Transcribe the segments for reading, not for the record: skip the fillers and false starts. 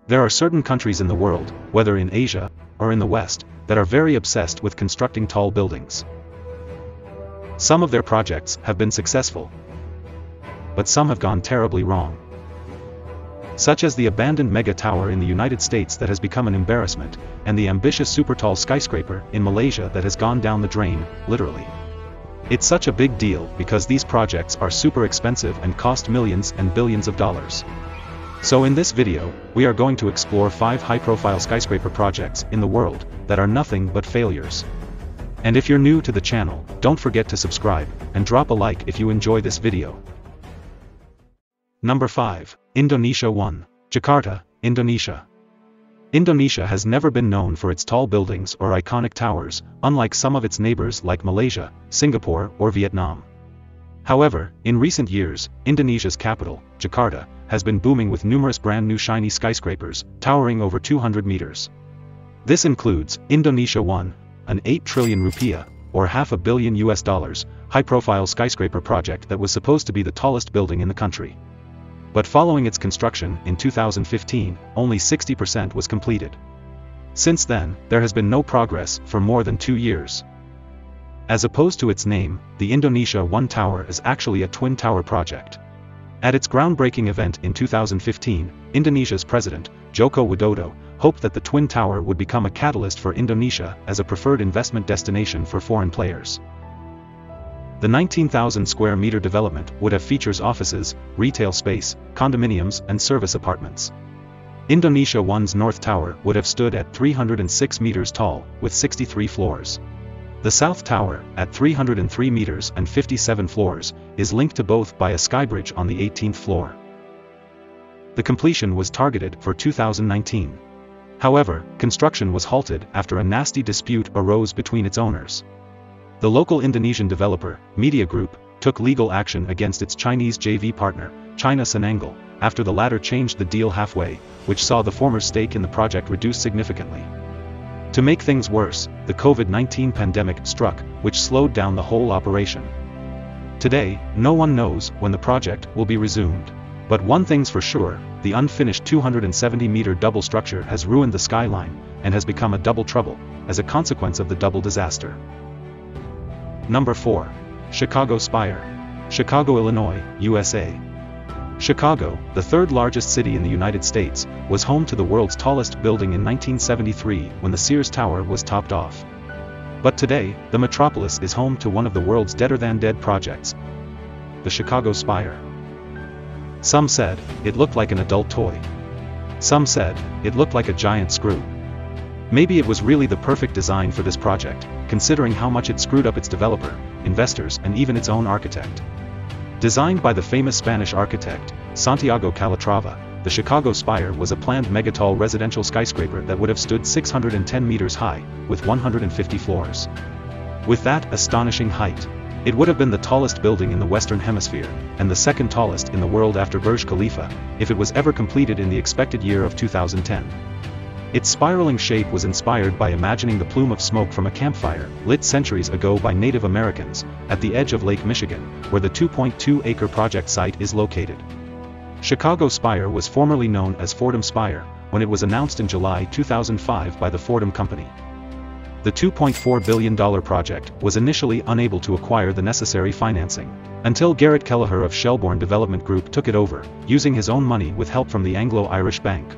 There are certain countries in the world, whether in Asia or in the West, that are very obsessed with constructing tall buildings. Some of their projects have been successful, but some have gone terribly wrong. Such as the abandoned mega tower in the United States that has become an embarrassment, and the ambitious super-tall skyscraper in Malaysia that has gone down the drain, literally. It's such a big deal because these projects are super expensive and cost millions and billions of dollars. So in this video, we are going to explore 5 high-profile skyscraper projects in the world that are nothing but failures. And if you're new to the channel, don't forget to subscribe and drop a like if you enjoy this video. Number 5. Indonesia 1. Jakarta, Indonesia. Indonesia has never been known for its tall buildings or iconic towers, unlike some of its neighbors like Malaysia, Singapore, or Vietnam. However, in recent years, Indonesia's capital, Jakarta, has been booming with numerous brand new shiny skyscrapers, towering over 200 meters. This includes Indonesia 1, an 8 trillion rupiah, or $500 million, high-profile skyscraper project that was supposed to be the tallest building in the country. But following its construction in 2015, only 60% was completed. Since then, there has been no progress for more than 2 years. As opposed to its name, the Indonesia 1 tower is actually a twin tower project. At its groundbreaking event in 2015, Indonesia's president, Joko Widodo, hoped that the twin tower would become a catalyst for Indonesia as a preferred investment destination for foreign players. The 19,000 square meter development would have features offices, retail space, condominiums, and service apartments. Indonesia 1's North Tower would have stood at 306 meters tall, with 63 floors. The South Tower, at 303 meters and 57 floors, is linked to both by a skybridge on the 18th floor. The completion was targeted for 2019. However, construction was halted after a nasty dispute arose between its owners. The local Indonesian developer, Media Group, took legal action against its Chinese JV partner, China Sinangl, after the latter changed the deal halfway, which saw the former's stake in the project reduced significantly. To make things worse, the COVID-19 pandemic struck, which slowed down the whole operation. Today, no one knows when the project will be resumed. But one thing's for sure, the unfinished 270-meter double structure has ruined the skyline, and has become a double trouble, as a consequence of the double disaster. Number 4. Chicago Spire. Chicago, Illinois, USA. Chicago, the third largest city in the United States, was home to the world's tallest building in 1973 when the Sears Tower was topped off. But today, the metropolis is home to one of the world's deader-than-dead projects, the Chicago Spire. Some said, it looked like an adult toy. Some said, it looked like a giant screw. Maybe it was really the perfect design for this project, considering how much it screwed up its developer, investors, and even its own architect. Designed by the famous Spanish architect, Santiago Calatrava, the Chicago Spire was a planned megatall residential skyscraper that would have stood 610 meters high, with 150 floors. With that astonishing height, it would have been the tallest building in the Western Hemisphere, and the second tallest in the world after Burj Khalifa, if it was ever completed in the expected year of 2010. Its spiraling shape was inspired by imagining the plume of smoke from a campfire, lit centuries ago by Native Americans, at the edge of Lake Michigan, where the 2.2-acre project site is located. Chicago Spire was formerly known as Fordham Spire, when it was announced in July 2005 by the Fordham Company. The $2.4 billion project was initially unable to acquire the necessary financing, until Garrett Kelleher of Shelbourne Development Group took it over, using his own money with help from the Anglo-Irish Bank.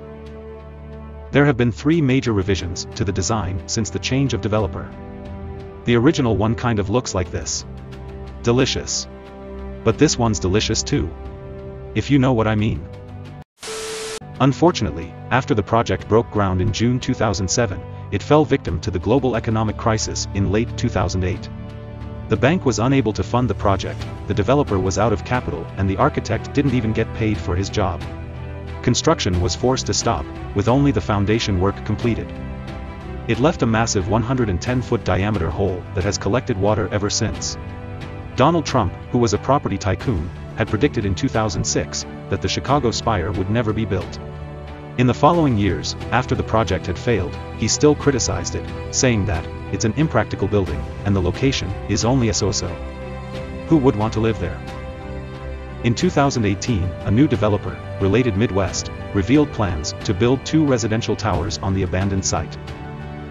There have been 3 major revisions to the design since the change of developer. The original one kind of looks like this. Delicious. But this one's delicious too. If you know what I mean. Unfortunately, after the project broke ground in June 2007, it fell victim to the global economic crisis in late 2008. The bank was unable to fund the project, the developer was out of capital, and the architect didn't even get paid for his job. Construction was forced to stop, with only the foundation work completed. It left a massive 110-foot diameter hole that has collected water ever since. Donald Trump, who was a property tycoon, had predicted in 2006 that the Chicago Spire would never be built. In the following years, after the project had failed, he still criticized it, saying that it's an impractical building, and the location is only a so-so. Who would want to live there? In 2018, a new developer, Related Midwest, revealed plans to build 2 residential towers on the abandoned site.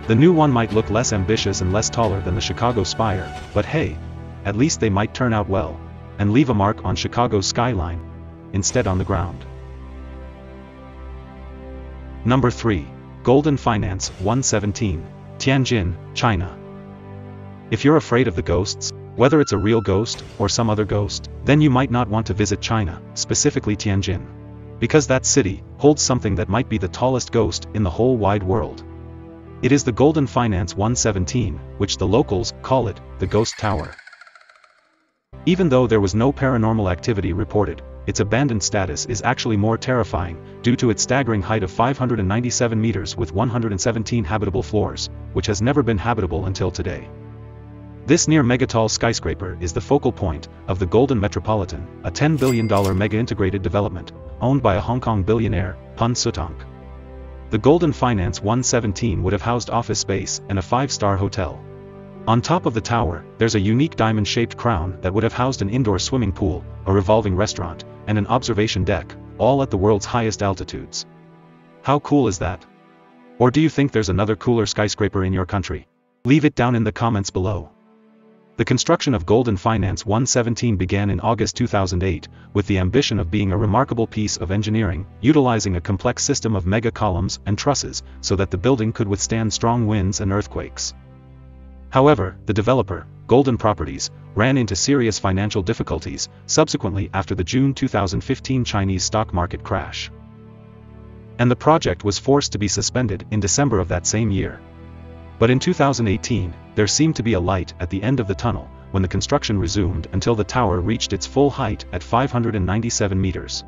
The new one might look less ambitious and less taller than the Chicago Spire, but hey, at least they might turn out well, and leave a mark on Chicago's skyline, instead on the ground. Number 3. Goldin Finance 117, Tianjin, China. If you're afraid of the ghosts, whether it's a real ghost or some other ghost, then you might not want to visit China, specifically Tianjin. Because that city holds something that might be the tallest ghost in the whole wide world. It is the Goldin Finance 117, which the locals call it the Ghost Tower. Even though there was no paranormal activity reported, its abandoned status is actually more terrifying, due to its staggering height of 597 meters with 117 habitable floors, which has never been habitable until today. This near-megatall skyscraper is the focal point of the Goldin Metropolitan, a $10 billion mega-integrated development, owned by a Hong Kong billionaire, Pun Sutong. The Goldin Finance 117 would have housed office space and a 5-star hotel. On top of the tower, there's a unique diamond-shaped crown that would have housed an indoor swimming pool, a revolving restaurant, and an observation deck, all at the world's highest altitudes. How cool is that? Or do you think there's another cooler skyscraper in your country? Leave it down in the comments below. The construction of Goldin Finance 117 began in August 2008, with the ambition of being a remarkable piece of engineering, utilizing a complex system of mega columns and trusses so that the building could withstand strong winds and earthquakes. However, the developer, Goldin Properties, ran into serious financial difficulties subsequently after the June 2015 Chinese stock market crash. And the project was forced to be suspended in December of that same year. But in 2018, there seemed to be a light at the end of the tunnel, when the construction resumed until the tower reached its full height at 597 meters.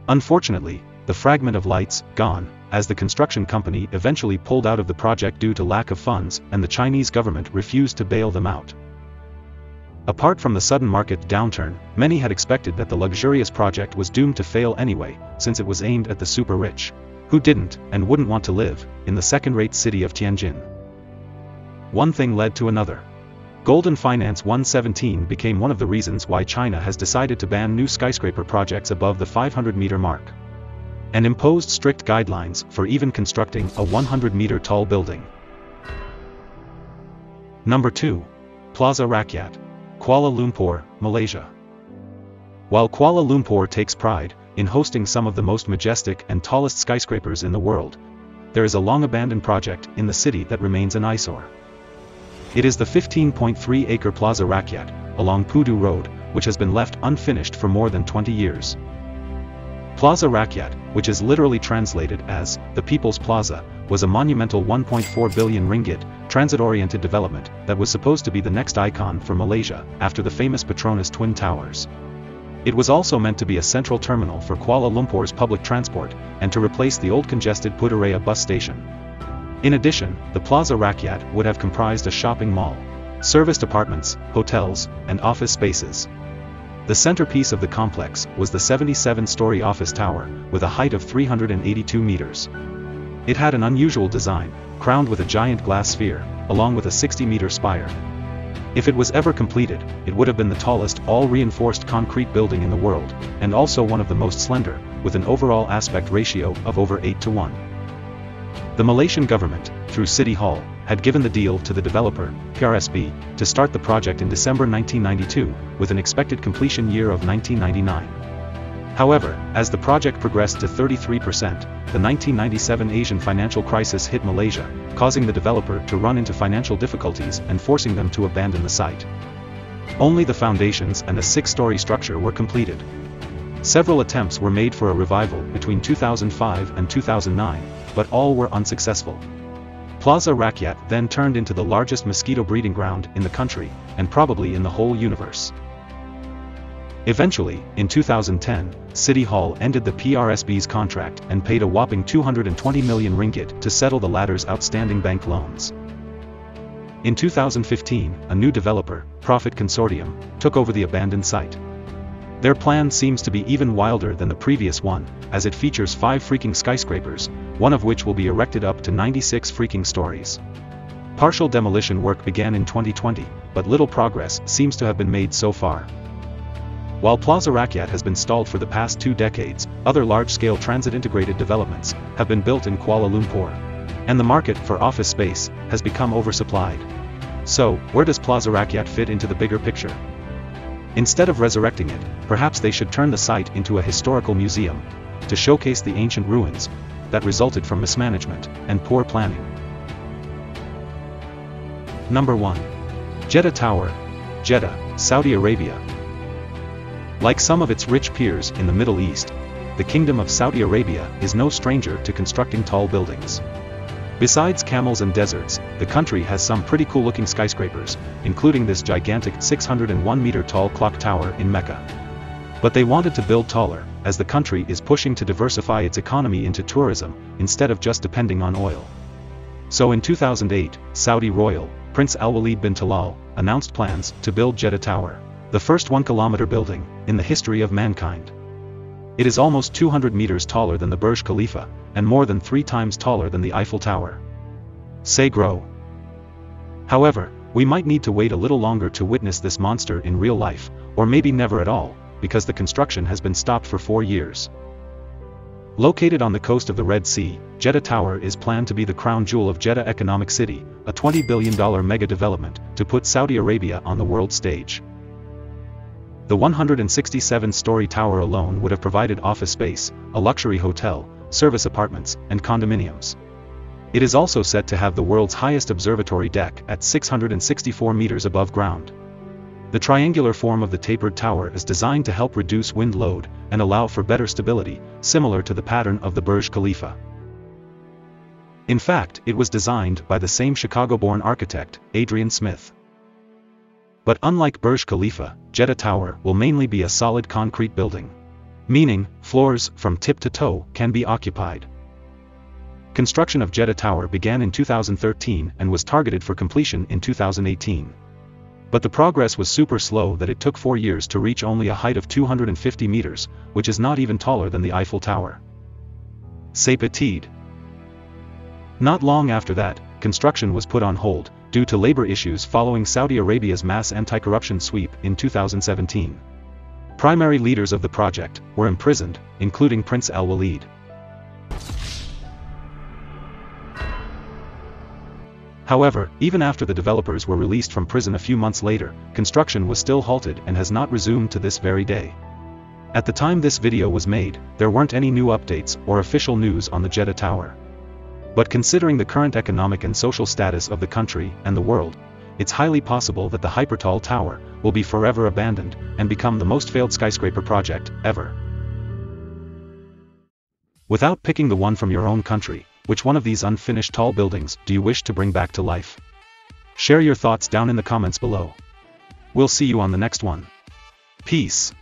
Unfortunately, the fragment of lights gone, as the construction company eventually pulled out of the project due to lack of funds, and the Chinese government refused to bail them out. Apart from the sudden market downturn, many had expected that the luxurious project was doomed to fail anyway, since it was aimed at the super rich, who didn't and wouldn't want to live in the second-rate city of Tianjin. One thing led to another. Goldin Finance 117 became one of the reasons why China has decided to ban new skyscraper projects above the 500-meter mark, and imposed strict guidelines for even constructing a 100-meter tall building. Number 2. Plaza Rakyat, Kuala Lumpur, Malaysia. While Kuala Lumpur takes pride in hosting some of the most majestic and tallest skyscrapers in the world, there is a long-abandoned project in the city that remains an eyesore. It is the 15.3-acre Plaza Rakyat, along Pudu Road, which has been left unfinished for more than 20 years. Plaza Rakyat, which is literally translated as the People's Plaza, was a monumental 1.4 billion ringgit, transit-oriented development that was supposed to be the next icon for Malaysia, after the famous Petronas Twin Towers. It was also meant to be a central terminal for Kuala Lumpur's public transport, and to replace the old congested Putrajaya bus station. In addition, the Plaza Rakyat would have comprised a shopping mall, serviced apartments, hotels, and office spaces. The centerpiece of the complex was the 77-story office tower, with a height of 382 meters. It had an unusual design, crowned with a giant glass sphere, along with a 60-meter spire. If it was ever completed, it would have been the tallest all-reinforced concrete building in the world, and also one of the most slender, with an overall aspect ratio of over 8:1. The Malaysian government, through City Hall, had given the deal to the developer, PfDt, to start the project in December 1992, with an expected completion year of 1999. However, as the project progressed to 33%, the 1997 Asian financial crisis hit Malaysia, causing the developer to run into financial difficulties and forcing them to abandon the site. Only the foundations and a 6-story structure were completed. Several attempts were made for a revival between 2005 and 2009, but all were unsuccessful. Plaza Rakyat then turned into the largest mosquito breeding ground in the country, and probably in the whole universe. Eventually, in 2010, City Hall ended the PfDt's contract and paid a whopping 220 million ringgit to settle the latter's outstanding bank loans. In 2015, a new developer, Profit Consortium, took over the abandoned site. Their plan seems to be even wilder than the previous one, as it features 5 freaking skyscrapers, one of which will be erected up to 96 freaking stories. Partial demolition work began in 2020, but little progress seems to have been made so far. While Plaza Rakyat has been stalled for the past 2 decades, other large-scale transit-integrated developments have been built in Kuala Lumpur. And the market for office space has become oversupplied. So, where does Plaza Rakyat fit into the bigger picture? Instead of resurrecting it, perhaps they should turn the site into a historical museum, to showcase the ancient ruins that resulted from mismanagement and poor planning. Number 1. Jeddah Tower, Jeddah, Saudi Arabia. Like some of its rich peers in the Middle East, the Kingdom of Saudi Arabia is no stranger to constructing tall buildings. Besides camels and deserts, the country has some pretty cool-looking skyscrapers, including this gigantic 601-meter-tall clock tower in Mecca. But they wanted to build taller, as the country is pushing to diversify its economy into tourism, instead of just depending on oil. So in 2008, Saudi royal, Prince Al-Walid bin Talal, announced plans to build Jeddah Tower, the first 1-kilometer building in the history of mankind. It is almost 200 meters taller than the Burj Khalifa, and more than 3 times taller than the Eiffel Tower. Say grow. However, we might need to wait a little longer to witness this monster in real life, or maybe never at all, because the construction has been stopped for 4 years. Located on the coast of the Red Sea, Jeddah Tower is planned to be the crown jewel of Jeddah Economic City, a $20 billion mega development to put Saudi Arabia on the world stage. The 167-story tower alone would have provided office space, a luxury hotel, service apartments, and condominiums. It is also set to have the world's highest observatory deck at 664 meters above ground. The triangular form of the tapered tower is designed to help reduce wind load and allow for better stability, similar to the pattern of the Burj Khalifa. In fact, it was designed by the same Chicago-born architect, Adrian Smith. But unlike Burj Khalifa, Jeddah Tower will mainly be a solid concrete building. Meaning, floors from tip to toe can be occupied. Construction of Jeddah Tower began in 2013 and was targeted for completion in 2018. But the progress was super slow that it took 4 years to reach only a height of 250 meters, which is not even taller than the Eiffel Tower. C'est petit. Not long after that, construction was put on hold, due to labor issues following Saudi Arabia's mass anti-corruption sweep in 2017. Primary leaders of the project were imprisoned, including Prince Al-Walid. However, even after the developers were released from prison a few months later, construction was still halted and has not resumed to this very day. At the time this video was made, there weren't any new updates or official news on the Jeddah Tower. But considering the current economic and social status of the country and the world, it's highly possible that the hypertall tower will be forever abandoned and become the most failed skyscraper project ever. Without picking the one from your own country, which one of these unfinished tall buildings do you wish to bring back to life? Share your thoughts down in the comments below. We'll see you on the next one. Peace.